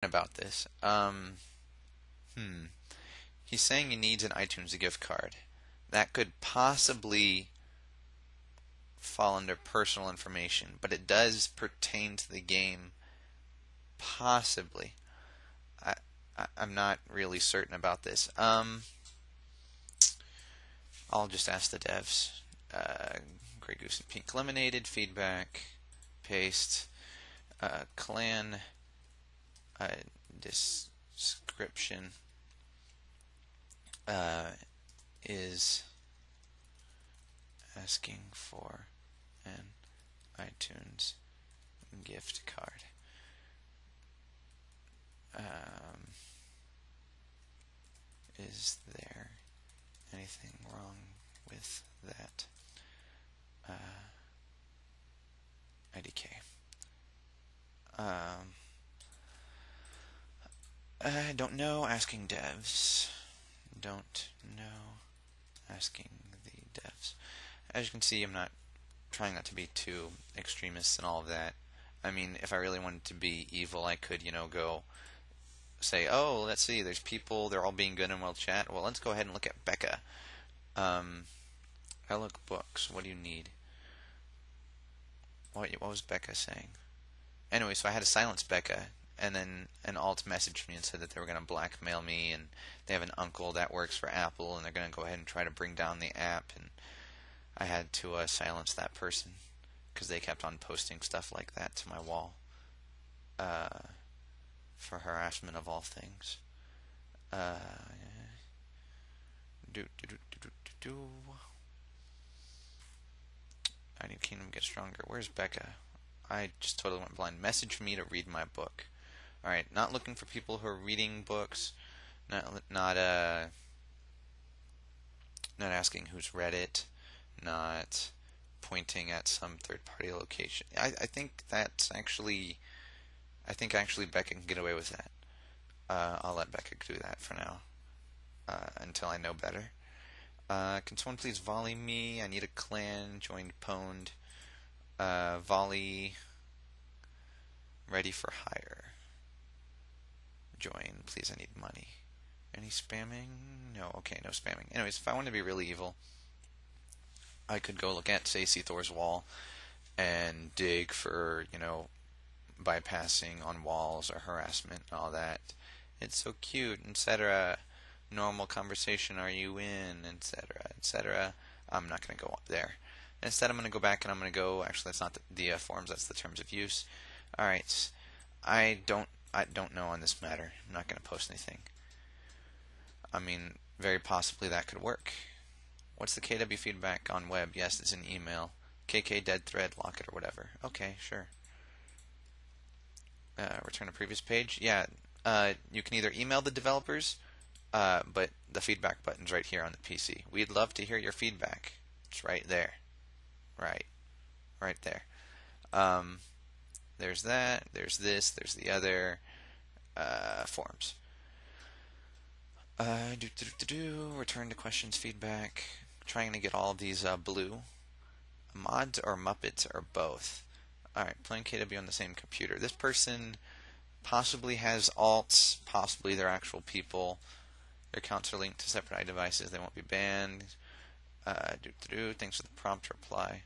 about this. He's saying he needs an iTunes gift card. That could possibly fall under personal information, but it does pertain to the game. Possibly. I, I'm not really certain about this. I'll just ask the devs. Grey Goose and Pink Lemonaded, feedback, paste, clan, description is asking for an iTunes gift card. Is there anything wrong with that? IDK. I don't know. Asking devs. Don't know. Asking the devs. As you can see, I'm not trying not to be too extremist and all of that. I mean, if I really wanted to be evil, I could, go say, oh, let's see, there's people, they're all being good and we'll chat. Well, let's go ahead and look at Becca. I look books. What do you need? What was Becca saying? Anyway, so I had to silence Becca, and then an alt messaged me and said that they were going to blackmail me, and they have an uncle that works for Apple, and they're going to go ahead and try to bring down the app, and I had to silence that person because they kept on posting stuff like that to my wall for harassment of all things. I need Kingdom to get stronger. Where's Becca? I just totally went blind. Message me to read my book. Alright, not looking for people who are reading books. Not asking who's read it. Not pointing at some third-party location. I think actually Becca can get away with that. I'll let Becca do that for now. Until I know better. Can someone please volley me? I need a clan. Joined pwned. Volley. Ready for hire. Join. Please, I need money. Any spamming? No. Okay, no spamming. Anyways, if I want to be really evil, I could go look at, say, Thor's wall and dig for, bypassing on walls or harassment and all that. It's so cute, etc. Normal conversation, are you in, etc., etc. I'm not going to go up there. Instead, I'm going to go back and I'm going to go, actually, that's not the forms, that's the terms of use. Alright, I don't know on this matter. I'm not going to post anything. I mean, very possibly that could work. What's the KW feedback on web? Yes, it's an email. KK dead thread, lock it or whatever. Okay, sure. Return to previous page. Yeah, you can either email the developers, but the feedback button's right here on the PC. We'd love to hear your feedback. It's right there. Right there. There's that, there's this, there's the other forms. Return to questions, feedback. Trying to get all of these blue. Mods or Muppets or both. Alright, playing KW on the same computer. This person possibly has alts, possibly they're actual people. Their accounts are linked to separate iDevices. They won't be banned. Thanks for the prompt reply.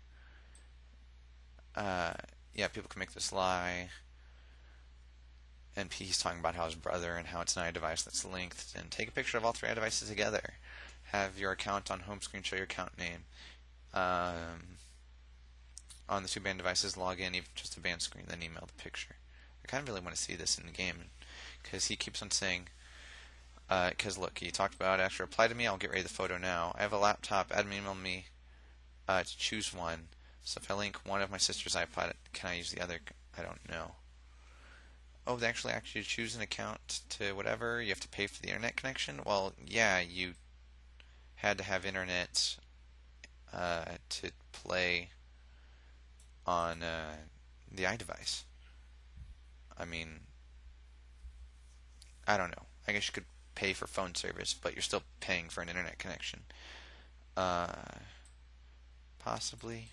Yeah, people can make this lie. And he's talking about how his brother and how it's an iDevice that's linked. And take a picture of all three iDevices together. Have your account on home screen show your account name. On the two banned devices, log in, even just a banned screen, then email the picture. I kind of really want to see this in the game, because he keeps on saying, because look, he talked about, after reply to me, I'll get ready the photo now. I have a laptop, admin emailed me to choose one. So if I link one of my sister's iPod, can I use the other? I don't know. Oh, they actually choose an account to whatever. You have to pay for the internet connection? Well, yeah, you had to have internet to play on the iDevice. I mean, I don't know. I guess you could pay for phone service, but you're still paying for an internet connection. Possibly.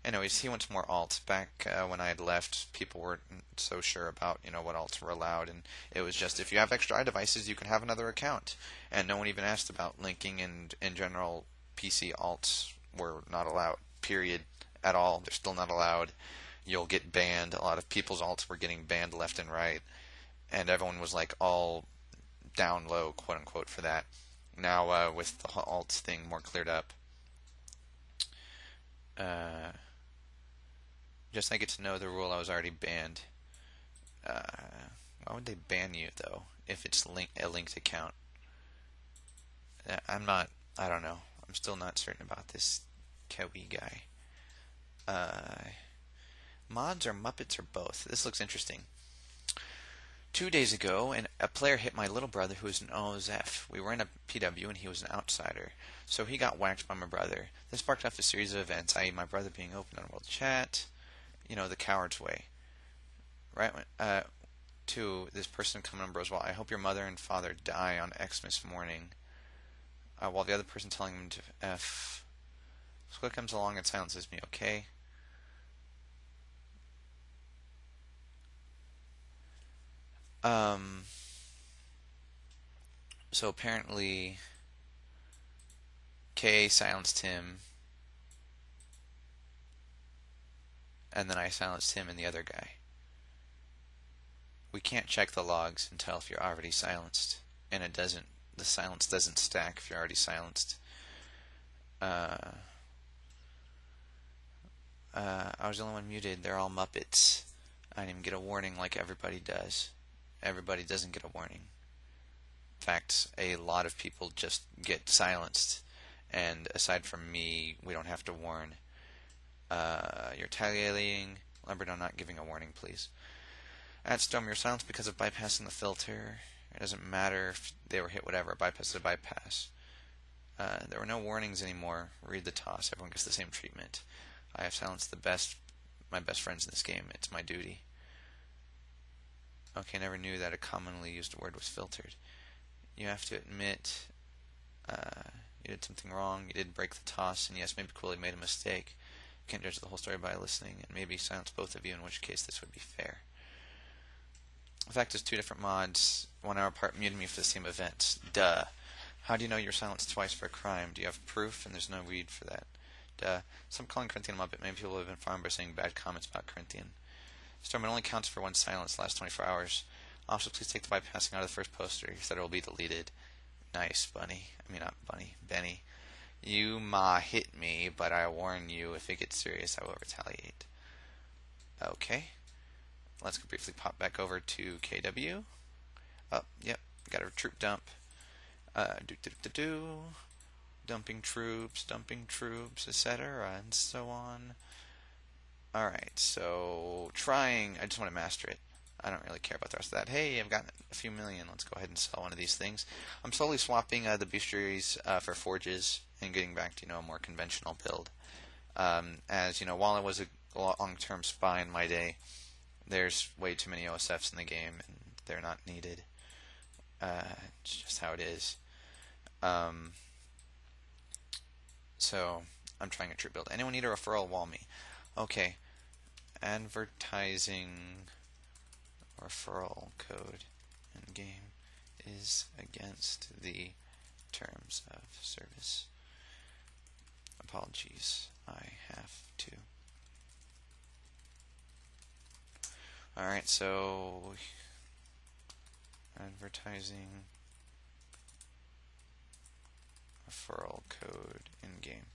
Anyways, he wants more alts. Back when I had left, people weren't so sure about what alts were allowed, and it was just if you have extra iDevices, you can have another account, and no one even asked about linking. And in general, PC alts were not allowed. Period. At all. They're still not allowed. You'll get banned. A lot of people's alts were getting banned left and right, and everyone was like all down low, quote unquote, for that. Now with the alts thing more cleared up. Just I get to know the rule, I was already banned. Why would they ban you though if it's a linked account? I don't know. I'm still not certain about this KaWModerating guy. Mods or Muppets or both? This looks interesting. 2 days ago, a player hit my little brother who was an OZF. We were in a PW and he was an outsider. So he got whacked by my brother. This sparked off a series of events, i.e. my brother being open on world chat, the coward's way. Right? To this person coming on Broswell, I hope your mother and father die on Xmas morning. While the other person telling him to F. Squid comes along and silences me, okay? So apparently K silenced him, and then I silenced him and the other guy. We can't check the logs and tell if you're already silenced, and the silence doesn't stack if you're already silenced. I was the only one muted. They're all Muppets. I didn't even get a warning like everybody does. Everybody doesn't get a warning. In fact, a lot of people just get silenced, and aside from me, we don't have to warn. You're retaliating. Lumberdo not giving a warning, please. At Storm, you're silenced because of bypassing the filter. It doesn't matter if they were hit whatever. Bypass is a bypass. There were no warnings anymore. Read the toss. Everyone gets the same treatment. I have silenced my best friends in this game. It's my duty. Okay, never knew that a commonly used word was filtered. You have to admit you did something wrong. You did break the toss, and yes, maybe Cooley made a mistake. You can't judge the whole story by listening, and maybe silence both of you, in which case this would be fair. The fact is, 2 different mods, 1 hour apart, muted me for the same event. Duh. How do you know you're silenced twice for a crime? Do you have proof? And there's no read for that. Duh. Stop calling Corinthian a Muppet. Many people have been farmed by saying bad comments about Corinthian. Storm, it only counts for 1 silence the last 24 hours. Also, please take the bypassing out of the first poster. He said it will be deleted. Nice, Bunny. I mean, not Bunny. Benny. You hit me, but I warn you, if it gets serious, I will retaliate. Okay. Let's briefly pop back over to KW. Oh, yep. Got a troop dump. Dumping troops, etc., and so on. Alright, so I just want to master it. I don't really care about the rest of that. Hey, I've got a few million. Let's go ahead and sell one of these things. I'm slowly swapping the bestiaries for forges and getting back to a more conventional build. As while I was a long-term spy in my day, there's way too many OSFs in the game, and they're not needed. It's just how it is. So I'm trying a troop build. Anyone need a referral? Wall me. Okay. Advertising referral code in game is against the terms of service. Apologies. I have to. Alright, so advertising referral code in game.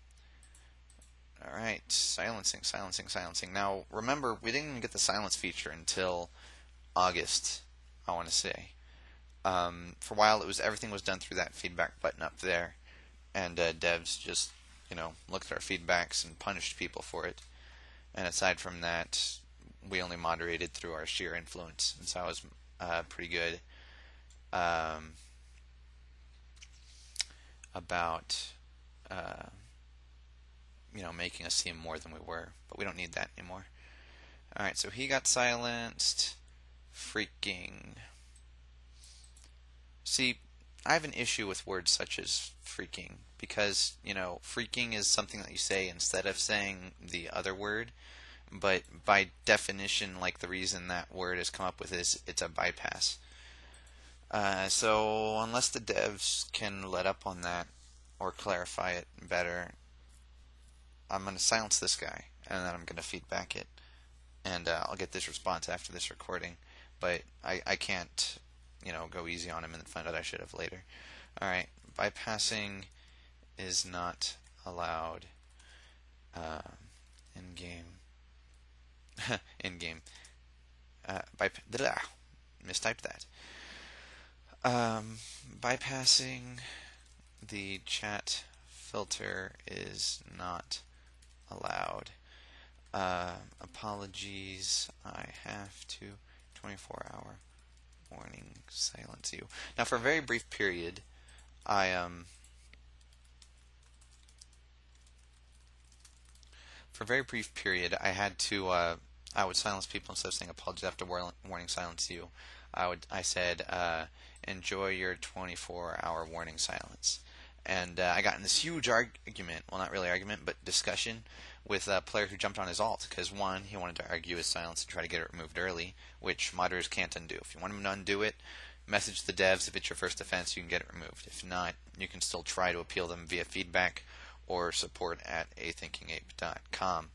Alright, silencing. Now, remember, we didn't even get the silence feature until August, I want to say. For a while, everything was done through that feedback button up there, and devs just, looked at our feedbacks and punished people for it. And aside from that, we only moderated through our sheer influence, and so I was pretty good about making us seem more than we were, but we don't need that anymore. Alright, so he got silenced. Freaking. See, I have an issue with words such as freaking because, freaking is something that you say instead of saying the other word, but by definition, like the reason that word has come up with is it's a bypass. So unless the devs can let up on that or clarify it better, I'm going to silence this guy and then I'm going to feedback it, and I'll get this response after this recording. But I can't, go easy on him and then find out I should have later. Alright, bypassing is not allowed in game. In game. Mistyped that. Bypassing the chat filter is not allowed. Apologies, I have to 24-hour warning silence you. Now, for a very brief period, I had to I would silence people instead of saying apologies after warning silence you. I said enjoy your 24-hour warning silence. And I got in this huge argument, well, not really argument, but discussion with a player who jumped on his alt because, one, he wanted to argue his silence and try to get it removed early, which moderators can't undo. If you want him to undo it, message the devs. If it's your first offense, you can get it removed. If not, you can still try to appeal them via feedback or support at athinkingape.com.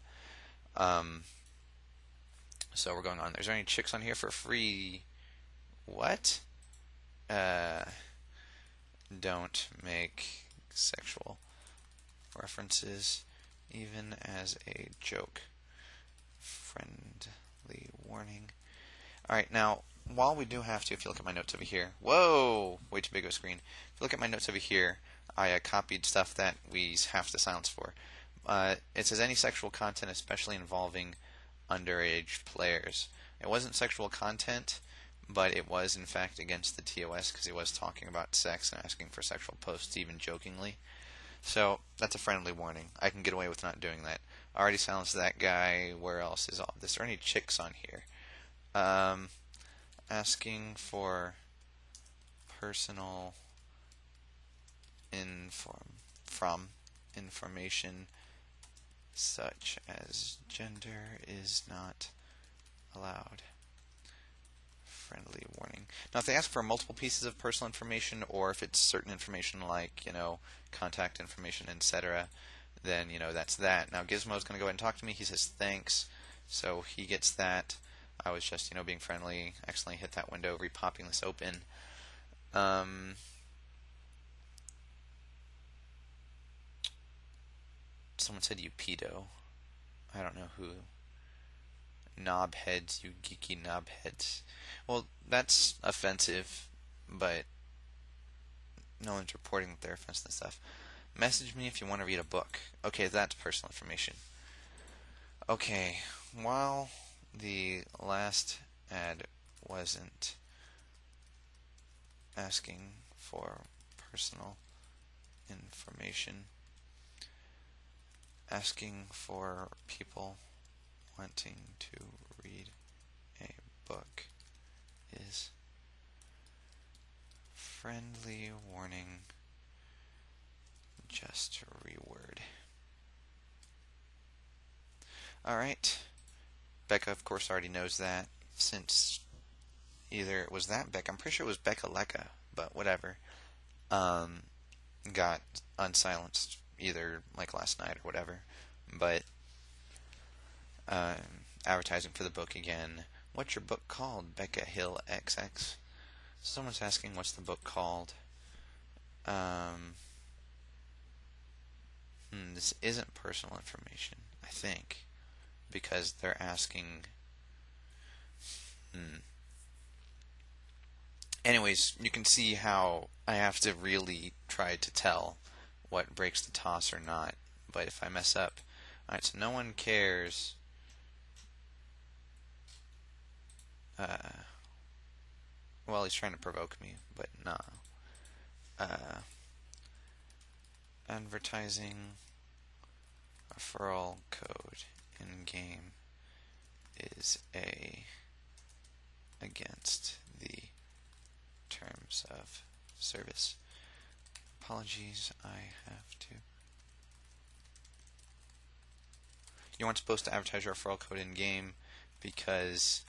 So we're going on. Is there any chicks on here for free? What? Don't make sexual references even as a joke. Friendly warning. Alright, now, while we do have to, if you look at my notes over here, whoa, way too big of a screen. If you look at my notes over here, I copied stuff that we have to silence for. It says any sexual content, especially involving underage players. It wasn't sexual content, but it was in fact against the TOS because he was talking about sex and asking for sexual posts, even jokingly. So that's a friendly warning. I can get away with not doing that. I already silenced that guy. Where else is all this? Are there any chicks on here? Asking for personal information such as gender is not allowed. Friendly warning. Now, if they ask for multiple pieces of personal information, or if it's certain information like, contact information, etc., then, that's that. Now, Gizmo's going to go ahead and talk to me. He says thanks, so he gets that. I was just, being friendly, accidentally hit that window, repopping this open. Someone said you pedo. I don't know who. Knobheads, you geeky knobheads. Well, that's offensive, but no one's reporting that they're offensive and stuff. Message me if you want to read a book. Okay, that's personal information. Okay, while the last ad wasn't asking for personal information, asking for people wanting to read a book is friendly warning, just reword. Alright, Becca of course already knows that, since either it was that Becca, I'm pretty sure it was Becca Lecca, but whatever, got unsilenced either like last night or whatever. But advertising for the book again. What's your book called? Becca Hill XX. Someone's asking what's the book called. This isn't personal information, I think, because they're asking. Anyways, you can see how I have to really try to tell what breaks the toss or not. But if I mess up, alright, so no one cares. Well, he's trying to provoke me, but nah. Advertising referral code in game is against the terms of service. apologies, I have to. You aren't supposed to advertise your referral code in game because